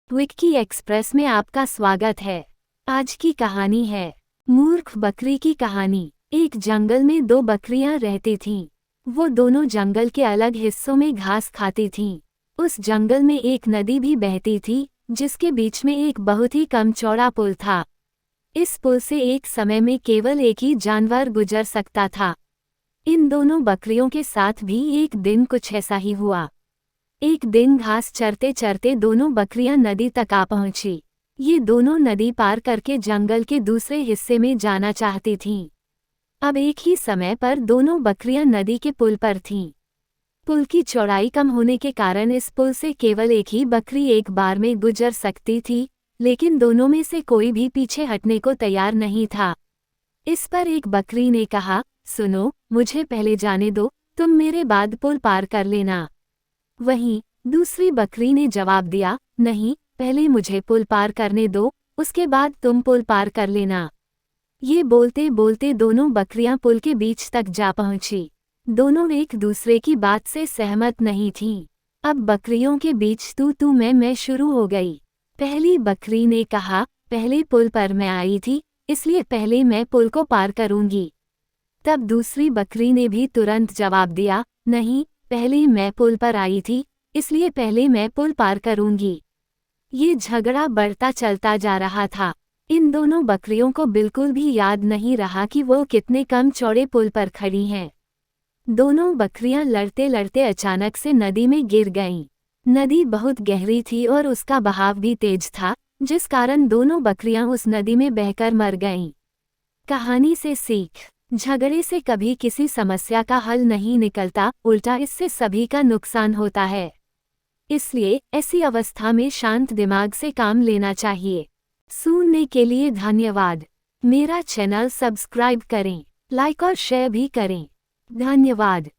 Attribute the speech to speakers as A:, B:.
A: Vicky express में आपका स्वागत है। आज की कहानी है मूर्ख बकरी की कहानी। एक जंगल में दो बकरियां रहती थीं। वो दोनों जंगल के अलग हिस्सों में घास खाती थीं। उस जंगल में एक नदी भी बहती थी, जिसके बीच में एक बहुत ही कम चौड़ा पुल था। इस पुल से एक समय में केवल एक ही जानवर गुजर सकता था। इन दोनों बकरियों के साथ भी एक दिन कुछ ऐसा ही हुआ। एक दिन घास चरते चरते दोनों बकरियां नदी तक आ पहुंची। ये दोनों नदी पार करके जंगल के दूसरे हिस्से में जाना चाहती थीं। अब एक ही समय पर दोनों बकरियां नदी के पुल पर थीं। पुल की चौड़ाई कम होने के कारण इस पुल से केवल एक ही बकरी एक बार में गुजर सकती थी, लेकिन दोनों में से कोई भी पीछे हटने को तैयार नहीं था। इस पर एक बकरी ने कहा, सुनो, मुझे पहले जाने दो, तुम मेरे बाद पुल पार कर लेना। वहीं दूसरी बकरी ने जवाब दिया, नहीं, पहले मुझे पुल पार करने दो, उसके बाद तुम पुल पार कर लेना। ये बोलते बोलते दोनों बकरियां पुल के बीच तक जा पहुंची। दोनों एक दूसरे की बात से सहमत नहीं थीं। अब बकरियों के बीच तू मैं शुरू हो गई। पहली बकरी ने कहा, पहले पुल पर मैं आई थी, इसलिए पहले मैं पुल को पार करूंगी। तब दूसरी बकरी ने भी तुरंत जवाब दिया, नहीं, पहले मैं पुल पर आई थी, इसलिए पहले मैं पुल पार करूंगी। ये झगड़ा बढ़ता चलता जा रहा था। इन दोनों बकरियों को बिल्कुल भी याद नहीं रहा कि वो कितने कम चौड़े पुल पर खड़ी हैं। दोनों बकरियां लड़ते लड़ते अचानक से नदी में गिर गईं। नदी बहुत गहरी थी और उसका बहाव भी तेज था, जिस कारण दोनों बकरियां उस नदी में बहकर मर गईं। कहानी से सीख, झगड़े से कभी किसी समस्या का हल नहीं निकलता, उल्टा इससे सभी का नुकसान होता है। इसलिए ऐसी अवस्था में शांत दिमाग से काम लेना चाहिए। सुनने के लिए धन्यवाद। मेरा चैनल सब्सक्राइब करें, लाइक और शेयर भी करें। धन्यवाद।